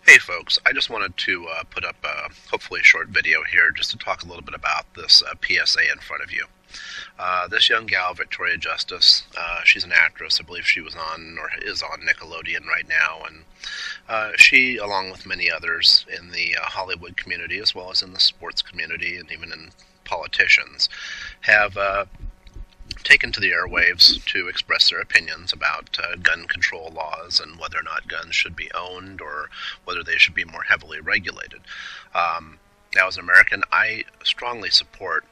Hey folks, I just wanted to put up a hopefully short video here just to talk a little bit about this PSA in front of you. This young gal, Victoria Justice, she's an actress. I believe she was on or is on Nickelodeon right now, and she, along with many others in the Hollywood community as well as in the sports community and even in politicians, have taken to the airwaves to express their opinions about gun control laws and whether or not guns should be owned or whether they should be more heavily regulated. Now, as an American, I strongly support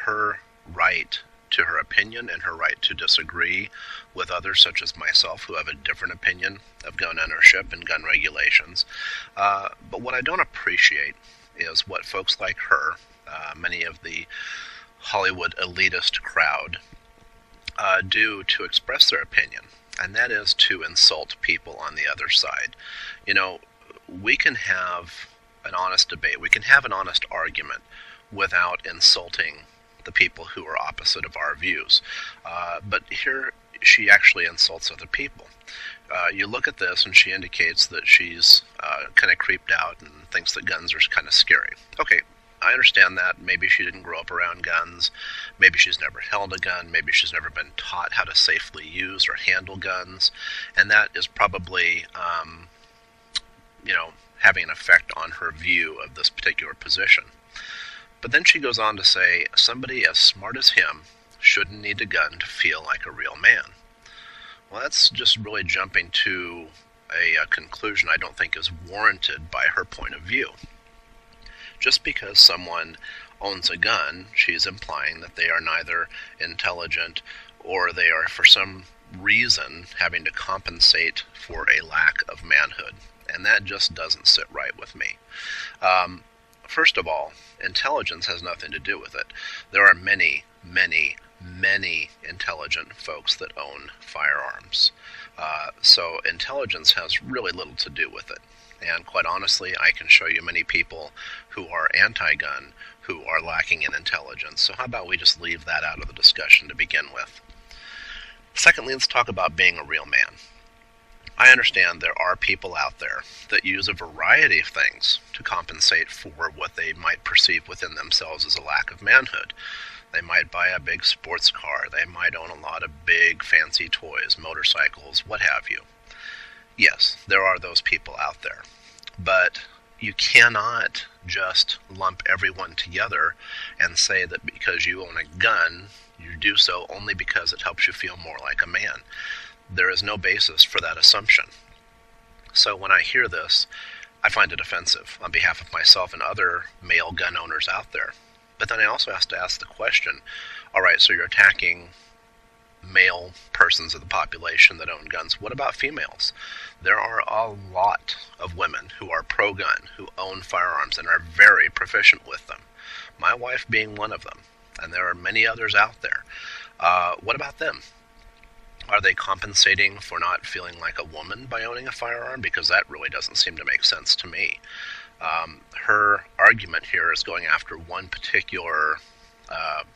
her right to her opinion and her right to disagree with others, such as myself, who have a different opinion of gun ownership and gun regulations. But what I don't appreciate is what folks like her, many of the Hollywood elitist crowd, do to express their opinion, and that is to insult people on the other side. You know, we can have an honest debate, we can have an honest argument without insulting the people who are opposite of our views. But here she actually insults other people. You look at this and she indicates that she's kind of creeped out and thinks that guns are kind of scary. Okay, I understand that. Maybe she didn't grow up around guns. Maybe she's never held a gun. Maybe she's never been taught how to safely use or handle guns. And that is probably, having an effect on her view of this particular position. But then she goes on to say, somebody as smart as him shouldn't need a gun to feel like a real man. Well, that's just really jumping to a conclusion I don't think is warranted by her point of view. Just because someone owns a gun, she's implying that they are neither intelligent or they are, for some reason, having to compensate for a lack of manhood. And that just doesn't sit right with me. First of all, intelligence has nothing to do with it. There are many, many, many intelligent folks that own firearms. So intelligence has really little to do with it. And quite honestly, I can show you many people who are anti-gun who are lacking in intelligence. So how about we just leave that out of the discussion to begin with? Secondly, let's talk about being a real man. I understand there are people out there that use a variety of things to compensate for what they might perceive within themselves as a lack of manhood. They might buy a big sports car. They might own a lot of big fancy toys, motorcycles, what have you. Yes, there are those people out there. But you cannot just lump everyone together and say that because you own a gun, you do so only because it helps you feel more like a man. There is no basis for that assumption. So when I hear this, I find it offensive on behalf of myself and other male gun owners out there. But then I also have to ask the question, all right, so you're attacking male persons of the population that own guns. What about females? There are a lot of women who are pro-gun, who own firearms and are very proficient with them. My wife being one of them, and there are many others out there. What about them? Are they compensating for not feeling like a woman by owning a firearm? Because that really doesn't seem to make sense to me. Her argument here is going after one particular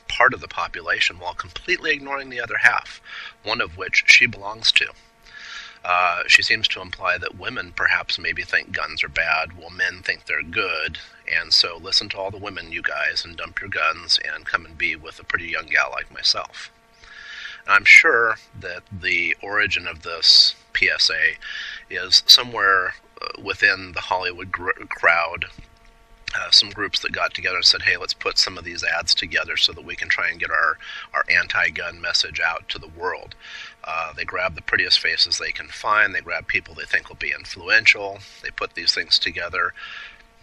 part of the population while completely ignoring the other half, one of which she belongs to. She seems to imply that women perhaps maybe think guns are bad while men think they're good, and so listen to all the women, you guys, and dump your guns and come and be with a pretty young gal like myself. And I'm sure that the origin of this PSA is somewhere within the Hollywood crowd. Some groups that got together and said, hey, let's put some of these ads together so that we can try and get our anti-gun message out to the world. They grab the prettiest faces they can find. They grab people they think will be influential. They put these things together.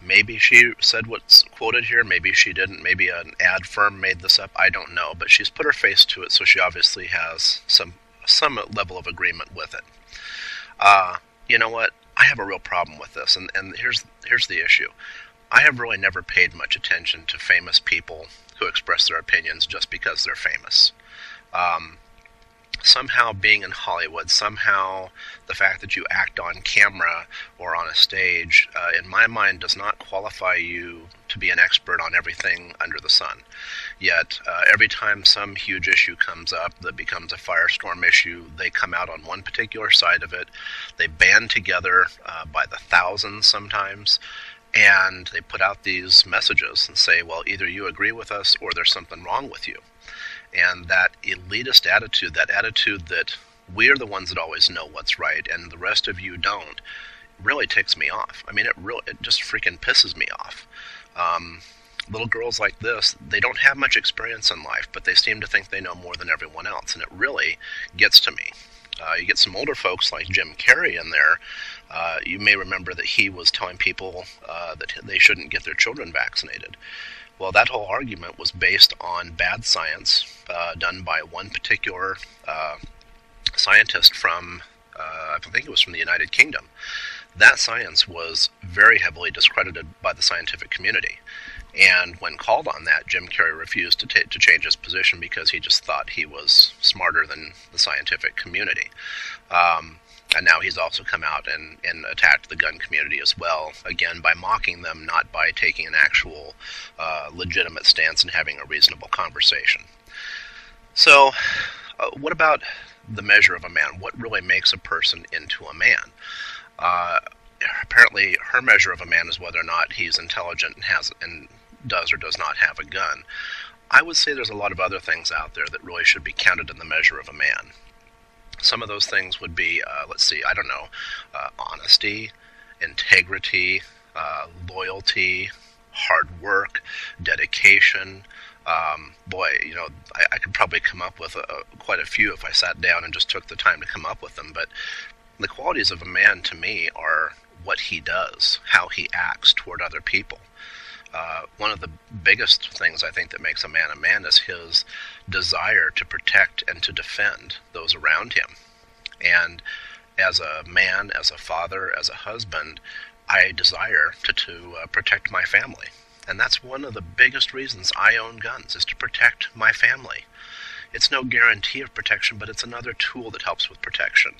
Maybe she said what's quoted here. Maybe she didn't. Maybe an ad firm made this up. I don't know. But she's put her face to it, so she obviously has some level of agreement with it. You know what? I have a real problem with this, and here's the issue. I have really never paid much attention to famous people who express their opinions just because they're famous. somehow being in Hollywood, somehow the fact that you act on camera or on a stage, in my mind, does not qualify you to be an expert on everything under the sun. Yet, every time some huge issue comes up that becomes a firestorm issue, they come out on one particular side of it. They band together by the thousands sometimes, and they put out these messages and say, well, either you agree with us or there's something wrong with you. And that elitist attitude, that attitude that we are the ones that always know what's right and the rest of you don't, really ticks me off. I mean, it just freaking pisses me off. Little girls like this, they don't have much experience in life, but they seem to think they know more than everyone else, and it really gets to me. You get some older folks like Jim Carrey in there. You may remember that he was telling people that they shouldn't get their children vaccinated. Well, that whole argument was based on bad science done by one particular scientist from, I think it was from the United Kingdom. That science was very heavily discredited by the scientific community. And when called on that, Jim Carrey refused to change his position because he just thought he was smarter than the scientific community. And now he's also come out and attacked the gun community as well, again, by mocking them, not by taking an actual legitimate stance and having a reasonable conversation. So, what about the measure of a man? What really makes a person into a man? Apparently, her measure of a man is whether or not he's intelligent and does or does not have a gun. I would say there's a lot of other things out there that really should be counted in the measure of a man. Some of those things would be, honesty, integrity, loyalty, hard work, dedication. I could probably come up with quite a few if I sat down and just took the time to come up with them. But the qualities of a man, to me, are what he does, how he acts toward other people. One of the biggest things I think that makes a man is his desire to protect and to defend those around him. And as a man, as a father, as a husband, I desire to protect my family. And that's one of the biggest reasons I own guns, is to protect my family. It's no guarantee of protection, but it's another tool that helps with protection.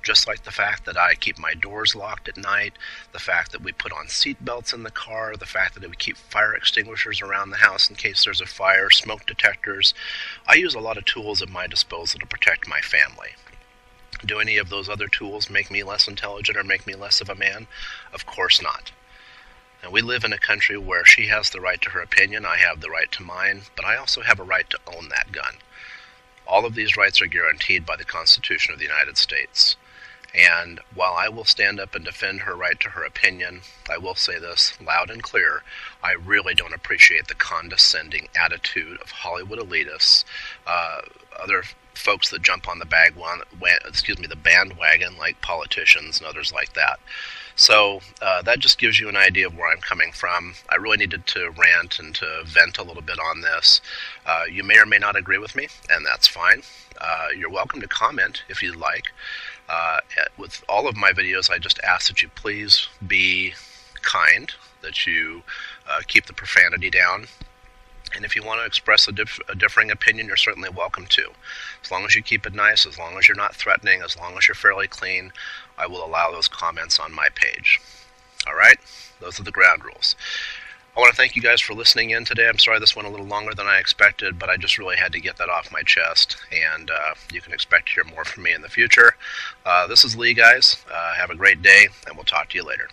Just like the fact that I keep my doors locked at night, the fact that we put on seat belts in the car, the fact that we keep fire extinguishers around the house in case there's a fire, smoke detectors. I use a lot of tools at my disposal to protect my family. Do any of those other tools make me less intelligent or make me less of a man? Of course not. And we live in a country where she has the right to her opinion, I have the right to mine, but I also have a right to own that gun. All of these rights are guaranteed by the Constitution of the United States. And while I will stand up and defend her right to her opinion, I will say this loud and clear: I really don't appreciate the condescending attitude of Hollywood elitists, other folks that jump on the bandwagon like politicians and others like that. So that just gives you an idea of where I'm coming from. I really needed to rant and to vent a little bit on this. You may or may not agree with me, and that's fine. You're welcome to comment if you'd like. With all of my videos, I just ask that you please be kind, that you keep the profanity down. And if you want to express a differing opinion, you're certainly welcome to. As long as you keep it nice, as long as you're not threatening, as long as you're fairly clean, I will allow those comments on my page. All right? Those are the ground rules. I want to thank you guys for listening in today. I'm sorry this went a little longer than I expected, but I just really had to get that off my chest, and you can expect to hear more from me in the future. This is Lee, guys. Have a great day, and we'll talk to you later.